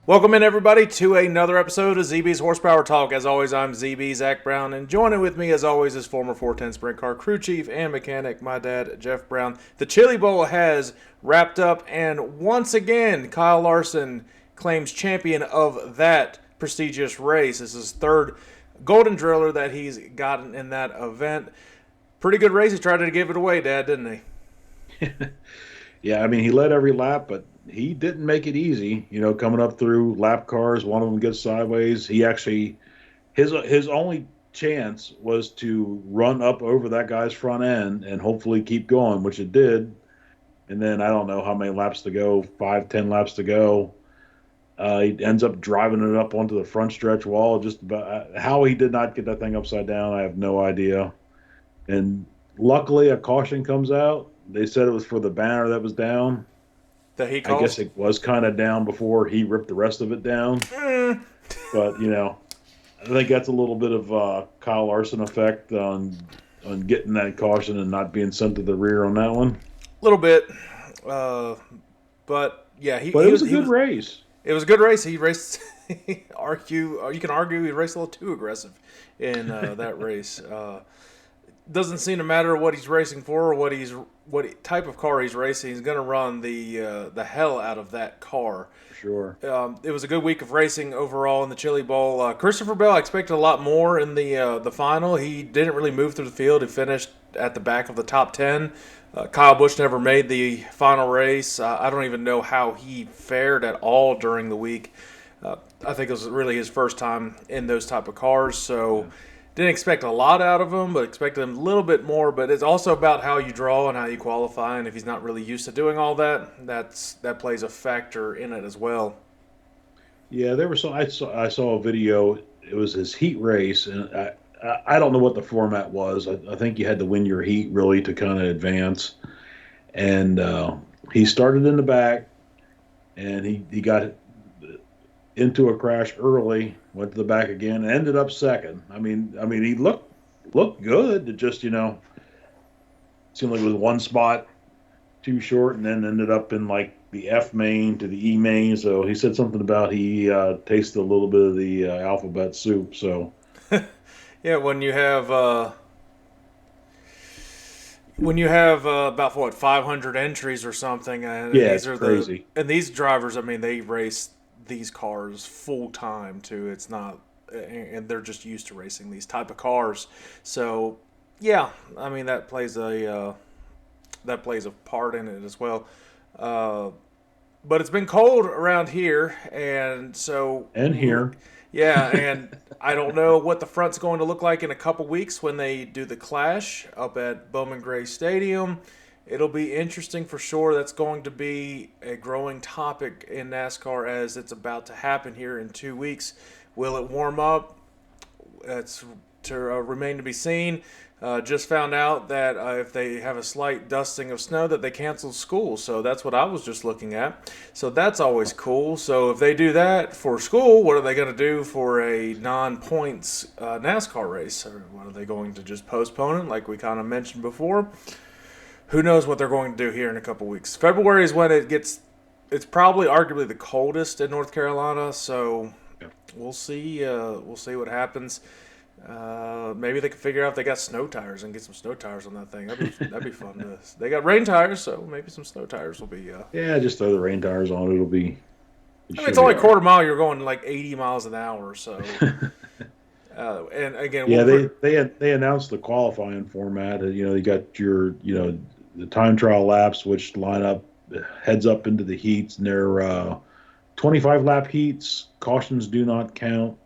Welcome in, everybody, to another episode of ZB's Horsepower Talk. As always, I'm ZB, Zack Brown, and joining with me, as always, is former 410 Sprint Car crew chief and mechanic, my dad, Jeff Brown. The Chili Bowl has wrapped up, and once again, Kyle Larson claims champion of that prestigious race. This is his third Golden Driller that he's gotten in that event. Pretty good race. He tried to give it away, Dad, didn't he? Yeah, I mean, he led every lap, but he didn't make it easy. Coming up through lap cars, one of them gets sideways. He actually, his only chance was to run up over that guy's front end and hopefully keep going, which it did. And then I don't know how many laps to go, 5, 10 laps to go. He ends up driving it up onto the front stretch wall. Just about how he did not get that thing upside down, I have no idea. And luckily, a caution comes out. They said it was for the banner that was down. That he I calls? guess it was kind of down before he ripped the rest of it down. But I think that's a little bit of Kyle Larson effect on getting that caution and not being sent to the rear on that one. A little bit. But, yeah, But it was a good race. It was a good race. He raced. You can argue he raced a little too aggressive in that race. Doesn't seem to matter what he's racing for or what type of car he's racing. He's going to run the hell out of that car. Sure. It was a good week of racing overall in the Chili Bowl. Christopher Bell, I expected a lot more in the final. He didn't really move through the field. He finished at the back of the top 10. Kyle Busch never made the final race. I don't even know how he fared at all during the week. I think it was really his first time in those type of cars, so... Yeah. Didn't expect a lot out of him, but expected him a little bit more. But it's also about how you draw and how you qualify. And if he's not really used to doing all that, that plays a factor in it as well. Yeah, there was some. I saw a video. It was his heat race, and I don't know what the format was. I think you had to win your heat really to kind of advance. And he started in the back, and he got into a crash early, went to the back again, and ended up second. I mean, he looked good. It just, seemed like it was one spot too short, and then ended up in like the F main to the E main. So he said something about he tasted a little bit of the alphabet soup. So yeah, when you have about 500 entries or something, and yeah, these it's are crazy. And these drivers, I mean, they race these cars full time too. It's not, and they're just used to racing these type of cars. So yeah, I mean that plays a part in it as well. But it's been cold around here, and so And here, yeah, and I don't know what the front's going to look like in a couple weeks when they do the clash up at Bowman Gray Stadium. It'll be interesting for sure. That's going to be a growing topic in NASCAR as it's about to happen here in 2 weeks. Will it warm up? It's to remain to be seen. Just found out that if they have a slight dusting of snow that they cancel school. So that's what I was just looking at. So that's always cool. So if they do that for school, what are they going to do for a non-points NASCAR race? Or what are they going to just postpone it like we kind of mentioned before? Who knows what they're going to do here in a couple weeks. February is when it's probably arguably the coldest in North Carolina, so we'll see what happens. Maybe they can figure out if they got snow tires and get some snow tires on that thing. That'd be fun. They got rain tires, so maybe some snow tires will be. yeah, just throw the rain tires on. It'll be. I mean, it's only a quarter mile. You're going like 80 miles an hour, so. And again, yeah, they announced the qualifying format. You got your the time trial laps, which line up heads up into the heats, and they're 25 lap heats. Cautions do not count.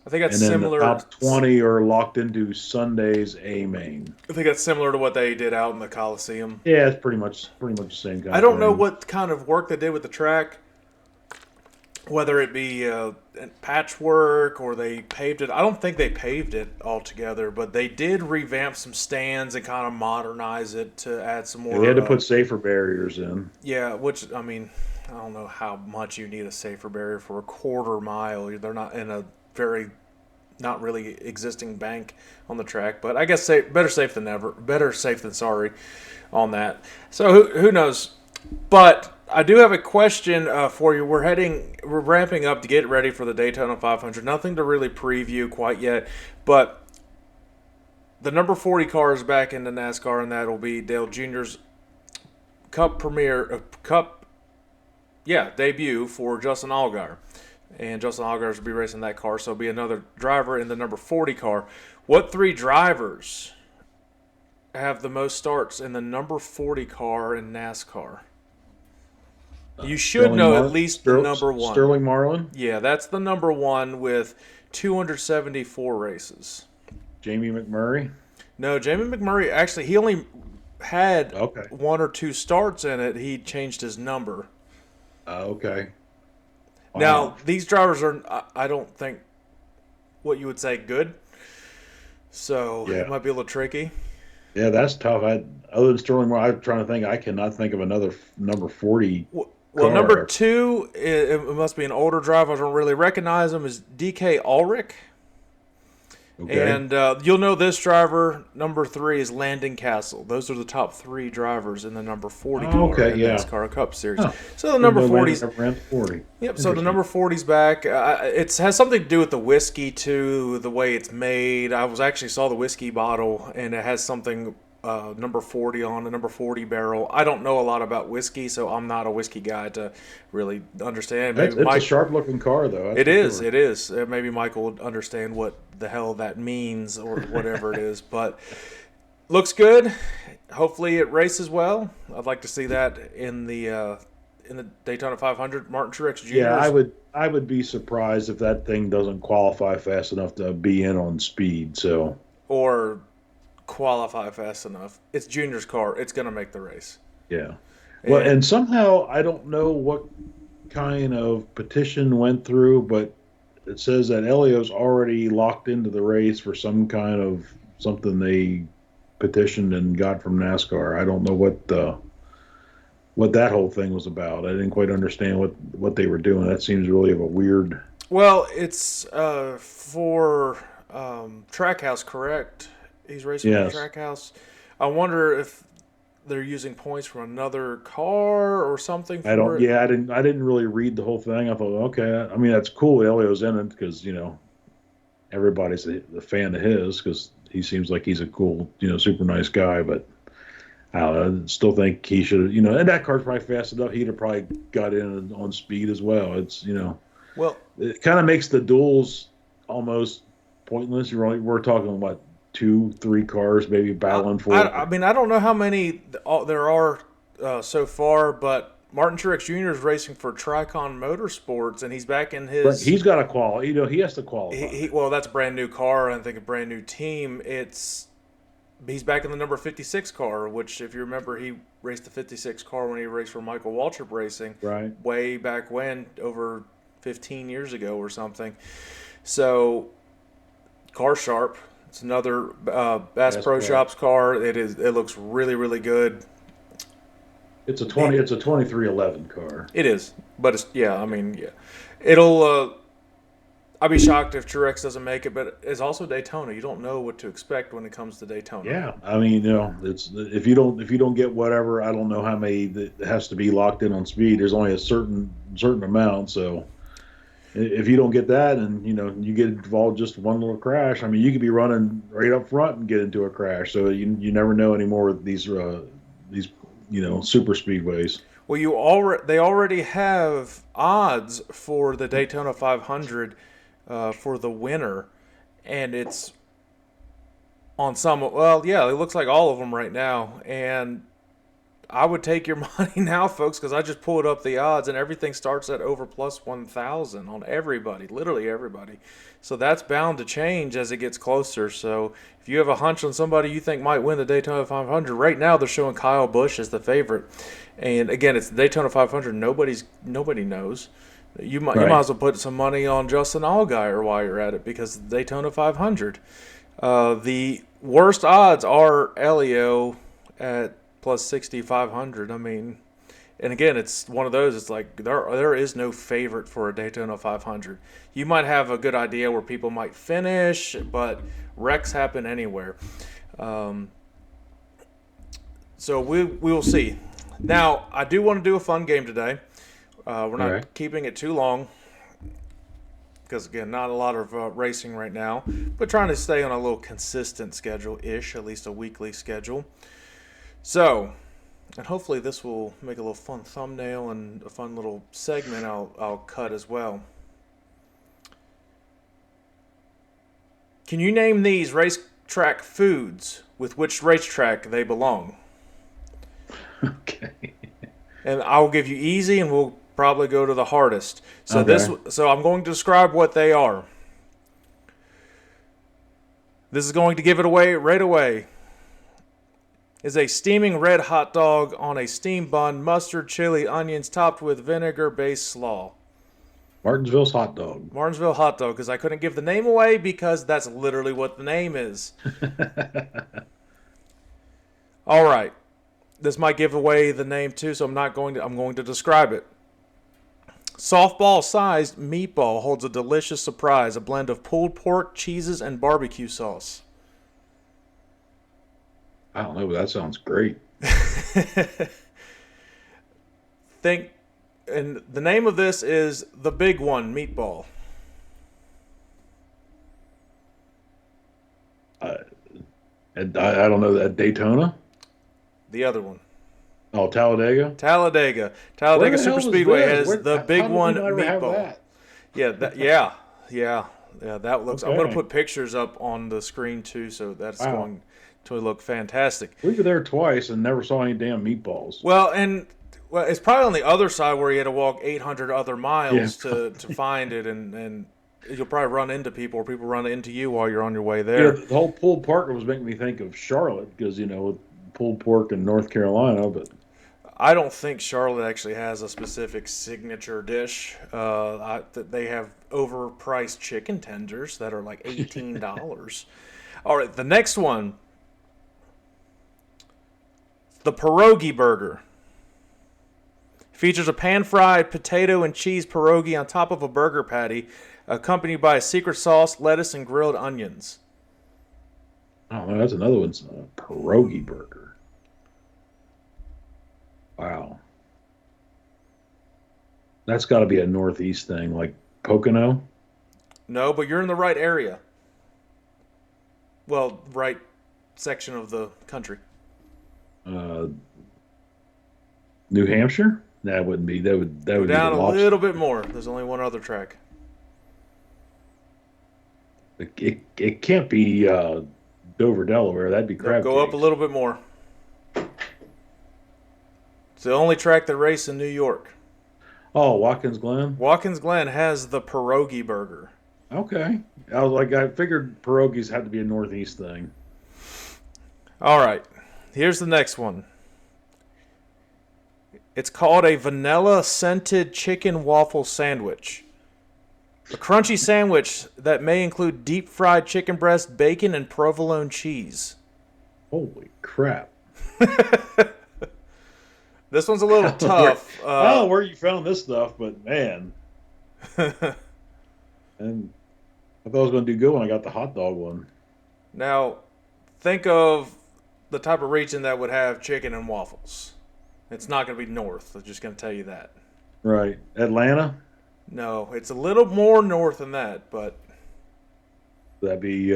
I think that's and then similar. The top 20 are locked into Sunday's A main. I think that's similar to what they did out in the Coliseum. Yeah, it's pretty much the same kind. I don't know what kind of work they did with the track. Whether it be patchwork or they paved it. I don't think they paved it altogether, but they did revamp some stands and kind of modernize it to add some more. Yeah, they had to put safer barriers in. Yeah, which, I mean, I don't know how much you need a safer barrier for a quarter mile. They're not in a very not really existing bank on the track, but I guess better safe than never. Better safe than sorry on that. So who knows? But I do have a question for you. We're ramping up to get ready for the Daytona 500. Nothing to really preview quite yet, but the number 40 car is back into NASCAR, and that'll be Dale Jr.'s debut for Justin Allgaier. And Justin Allgaier will be racing that car, so it'll be another driver in the number 40 car. What three drivers have the most starts in the number 40 car in NASCAR? You should know at least the number one. Sterling Marlin? Yeah, that's the number one with 274 races. Jamie McMurray? No, Jamie McMurray, actually, he only had Okay. one or two starts in it. He changed his number. Okay. Wow. Now, these drivers are, I don't think, what you would say good. So Yeah. it might be a little tricky. Yeah, that's tough. Other than Sterling Marlin, I'm trying to think. I cannot think of another number 40 Well, car. number two, it must be an older driver. I don't really recognize him, is DK Ulrich. Okay. And you'll know this driver. Number three is Landon Castle. Those are the top three drivers in the number 40 car in the NASCAR Cup Series. Huh. So the number 40's. Ran 40. Yep. So the number 40's back. It has something to do with the whiskey too, the way it's made. I actually saw the whiskey bottle, and it has something number 40 on the number 40 barrel. I don't know a lot about whiskey, so I'm not a whiskey guy to really understand. It's a sharp-looking car, though. It is. It is. Maybe Michael would understand what the hell that means or whatever it is. But looks good. Hopefully it races well. I'd like to see that in the Daytona 500. Martin Truex Jr. Yeah, I would be surprised if that thing doesn't qualify fast enough to be in on speed. So or qualify fast enough. It's Junior's car. It's going to make the race. Yeah. Well, and somehow I don't know what kind of petition went through, but it says that Elio's already locked into the race for some kind of something they petitioned and got from NASCAR. I don't know what that whole thing was about. I didn't quite understand what they were doing. That seems really of a weird. Well, it's for Trackhouse, correct? He's racing for Trackhouse. I wonder if they're using points from another car or something. Yeah, I didn't really read the whole thing. I thought, okay, I mean that's cool. Elio's in it because everybody's a fan of his because he seems like he's a cool, super nice guy. But I don't know, I still think he should, and that car's probably fast enough. He'd have probably got in on speed as well. It's well, it kind of makes the duels almost pointless. We're talking about 2-3 cars maybe battling for it. I mean, I don't know how many there are so far, but Martin Truex Jr. is racing for Tricon Motorsports, and he's back in his. But he's got to qualify. He has to qualify. Well, that's a brand new car, and I think a brand new team. He's back in the number 56 car, which, if you remember, he raced the 56 car when he raced for Michael Waltrip Racing, right? Way back when, over 15 years ago or something. So, car sharp. It's another Bass Pro Shops car. It looks really, really good. It's a 2311 car. It is, but it'll. I'd be shocked if Truex doesn't make it, but it's also Daytona. You don't know what to expect when it comes to Daytona. Yeah, I mean, it's if you don't get whatever, I don't know how many that has to be locked in on speed. There's only a certain amount, so. If you don't get that and, you get involved just one little crash, I mean, you could be running right up front and get into a crash. So you never know anymore with these super speedways. Well, they already have odds for the Daytona 500 for the winner, and it's on some. Well, yeah, it looks like all of them right now, and I would take your money now, folks, because I just pulled up the odds, and everything starts at over plus 1,000 on everybody, literally everybody. So that's bound to change as it gets closer. So if you have a hunch on somebody you think might win the Daytona 500, right now they're showing Kyle Busch as the favorite. And again, it's the Daytona 500. Nobody knows. You might as well put some money on Justin Allgaier while you're at it because the Daytona 500. The worst odds are Elio at plus 6,500. I mean, and again, it's one of those. It's like there is no favorite for a Daytona 500. You might have a good idea where people might finish, but wrecks happen anywhere. So we will see. Now, I do want to do a fun game today. We're All not right. keeping it too long because, again, not a lot of racing right now, but trying to stay on a little consistent schedule-ish, at least a weekly schedule. So, and hopefully this will make a little fun thumbnail and a fun little segment I'll cut as well. Can you name these racetrack foods with which racetrack they belong? Okay. And I'll give you easy, and we'll probably go to the hardest. Okay. So I'm going to describe what they are. This is going to give it away right away. Is a steaming red hot dog on a steam bun, mustard, chili, onions, topped with vinegar-based slaw. Martinsville's hot dog. Martinsville hot dog, because I couldn't give the name away because that's literally what the name is. All right. This might give away the name too, so I'm going to describe it. Softball-sized meatball holds a delicious surprise, a blend of pulled pork, cheeses, and barbecue sauce. I don't know, but that sounds great. And the name of this is the Big One Meatball. Uh, and I don't know that Daytona. The other one. Oh, Talladega. Talladega. Where Talladega the hell Super was Speedway this? has the Big How did One we not ever have Meatball. that? Yeah. That looks. I'm going to Okay. put pictures up on the screen too, so that's Wow. going to look fantastic. We were there twice and never saw any damn meatballs. Well, it's probably on the other side where you had to walk 800 other miles Yeah. to find it, and you'll probably run into people, or people run into you while you're on your way Yeah, there. the whole pulled pork was making me think of Charlotte because with pulled pork in North Carolina, but I don't think Charlotte actually has a specific signature dish. They have overpriced chicken tenders that are like $18. All right, the next one, the pierogi burger. Features a pan-fried potato and cheese pierogi on top of a burger patty, accompanied by a secret sauce, lettuce, and grilled onions. I don't know. That's another one's a pierogi burger. Wow, that's got to be a Northeast thing, like Pocono. No, but you're in the right area. Well, right section of the country. Uh, New Hampshire? That wouldn't be. That Go would be the down a lobster. little bit more. There's only one other track. It can't be Dover, Delaware. That'd be crab Go up a cakes. little bit more. It's the only track that races in New York. Oh, Watkins Glen. Watkins Glen has the pierogi burger. Okay, I figured pierogies had to be a Northeast thing. All right, here's the next one. It's called a vanilla scented chicken waffle sandwich. A crunchy sandwich that may include deep fried chicken breast, bacon, and provolone cheese. Holy crap! This one's a little tough. I don't know where you found this stuff, but man, and I thought I was going to do good when I got the hot dog one. Now, think of the type of region that would have chicken and waffles. It's not going to be north. I'm just going to tell you that. Right, Atlanta. No, it's a little more north than that, but That'd be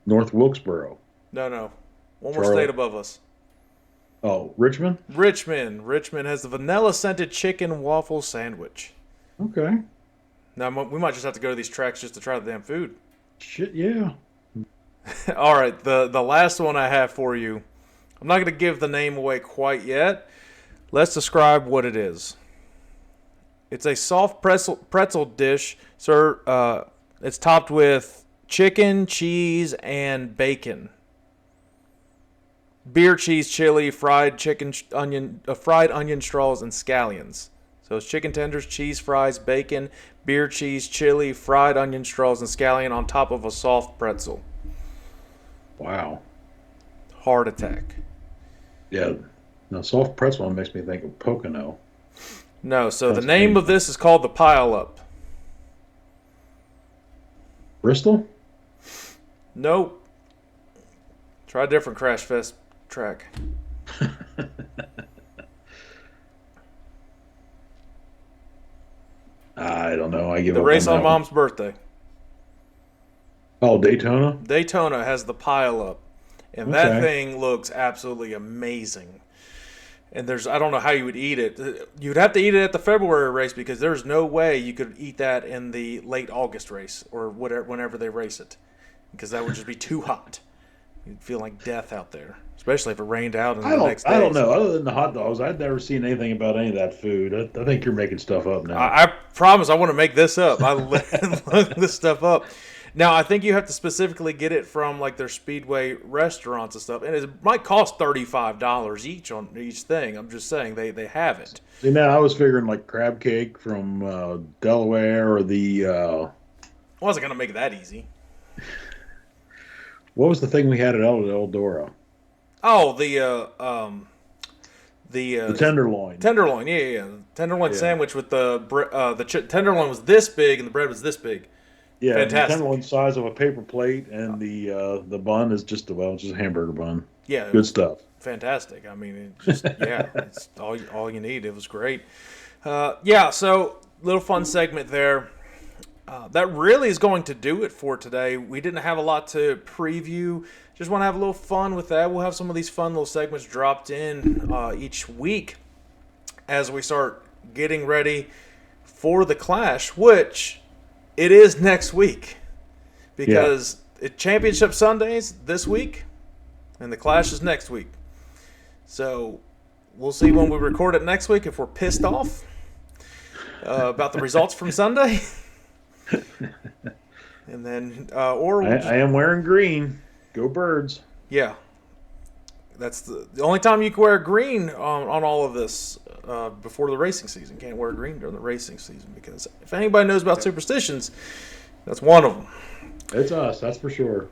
North Wilkesboro. no. One more Charlotte. state above us. Oh, Richmond. Richmond. Richmond has the vanilla scented chicken waffle sandwich. Okay. Now, we might just have to go to these tracks just to try the damn food. Shit, yeah. All right, the last one I have for you. I'm not going to give the name away quite yet. Let's describe what it is. It's a soft pretzel dish, sir. It's topped with chicken, cheese, and bacon. Beer, cheese, chili, fried onion straws, and scallions. So it's chicken tenders, cheese fries, bacon, beer, cheese, chili, fried onion straws, and scallion on top of a soft pretzel. Wow. Heart attack. Yeah. Now, soft pretzel one makes me think of Pocono. No, so That's the name painful. of this is called the Pile Up. Bristol? Nope. Try a different Crash Fest track. I give The up race on on that one. Mom's birthday. Oh, Daytona. Daytona has the pile up, and that Okay. thing looks absolutely amazing. And I don't know how you would eat it. You'd have to eat it at the February race because there's no way you could eat that in the late August race or whatever, whenever they race it, because that would just be too hot. You'd feel like death out there, especially if it rained out in I the don't. next I don't days. know. Other than the hot dogs, I've never seen anything about any of that food. I think you're making stuff up now. I promise I want to make this up. I look this stuff up. Now I think you have to specifically get it from like their Speedway restaurants and stuff, and it might cost $35 each on each thing. I'm just saying they have it. See, now I was figuring like crab cake from Delaware or the I wasn't gonna make it that easy. what was the thing we had at Eldora? Oh, the The tenderloin. tenderloin. Yeah. Tenderloin Yeah, sandwich with tenderloin was this big and the bread was this big. yeah. The Fantastic. tenderloin size of a paper plate, and the bun is just just a hamburger bun. Yeah, it Good was stuff. fantastic. I mean, it just yeah, it's all you need. It was great. Yeah, so little fun segment there. That really is going to do it for today. We didn't have a lot to preview. Just want to have a little fun with that. We'll have some of these fun little segments dropped in each week as we start getting ready for the Clash, which it is next week Yeah. because it Championship Sundays this week and the Clash is next week. So we'll see when we record it next week if we're pissed off about the results from Sunday. And then, or we'll I am wearing green. Go Birds. yeah, that's the only time you can wear green on all of this before the racing season. Can't wear green during the racing season because if anybody knows about superstitions, that's one of them. It's us, that's for sure.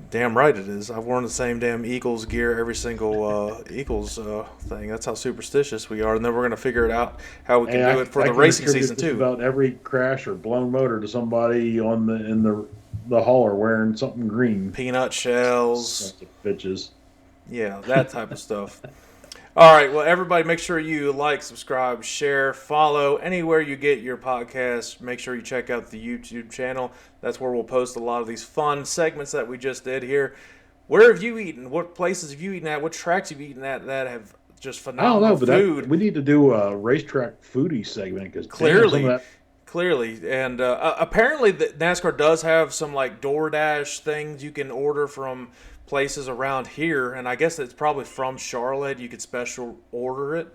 Damn right it is. I've worn the same damn Eagles gear every single Eagles thing. That's how superstitious we are. And then we're going to figure it out how we can Hey, do it for I the can racing attribute season just too. about every crash or blown motor to somebody on the hauler wearing something green. Peanut shells. Sons of bitches. Yeah, that type of stuff. All right, well, everybody, make sure you like, subscribe, share, follow anywhere you get your podcast. Make sure you check out the YouTube channel. That's where we'll post a lot of these fun segments that we just did here. Where have you eaten? What places have you eaten at? What tracks have you eaten at that have just I don't know, phenomenal but food? we need to do a racetrack foodie segment because some Clearly, of that. clearly, and apparently the NASCAR does have some like DoorDash things you can order from places around here, and I guess it's probably from Charlotte. You could special order it,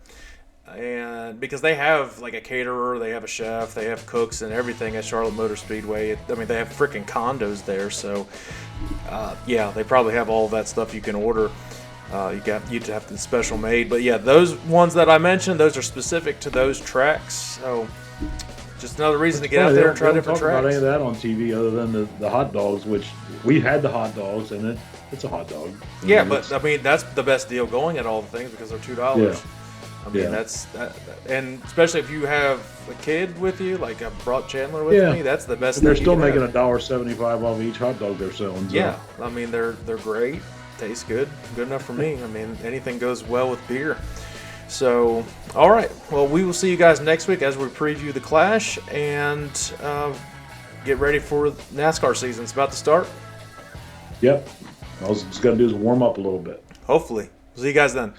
and because they have like a caterer, they have a chef, they have cooks and everything at Charlotte Motor Speedway. I mean, they have freaking condos there, so yeah, they probably have all that stuff you can order. You'd have to special made, but yeah, those ones that I mentioned, those are specific to those tracks. So just another reason to get out there and try different They don't talk about any tracks. of that on TV other than the hot dogs, which we had the hot dogs, and it's a hot dog. Yeah, It's- but I mean that's the best deal going at all the things because they're $2. Yeah. I mean Yeah. that's and especially if you have a kid with you, like I brought Chandler with Yeah. me, that's the best and they're thing still you can making have. $1.75 off each hot dog they're selling. So. Yeah, I mean they're great, taste good enough for me. I mean anything goes well with beer. So all right, well we will see you guys next week as we preview the Clash and get ready for NASCAR season. It's about to start. Yep. All it's got to do is warm up a little bit. Hopefully, see you guys then.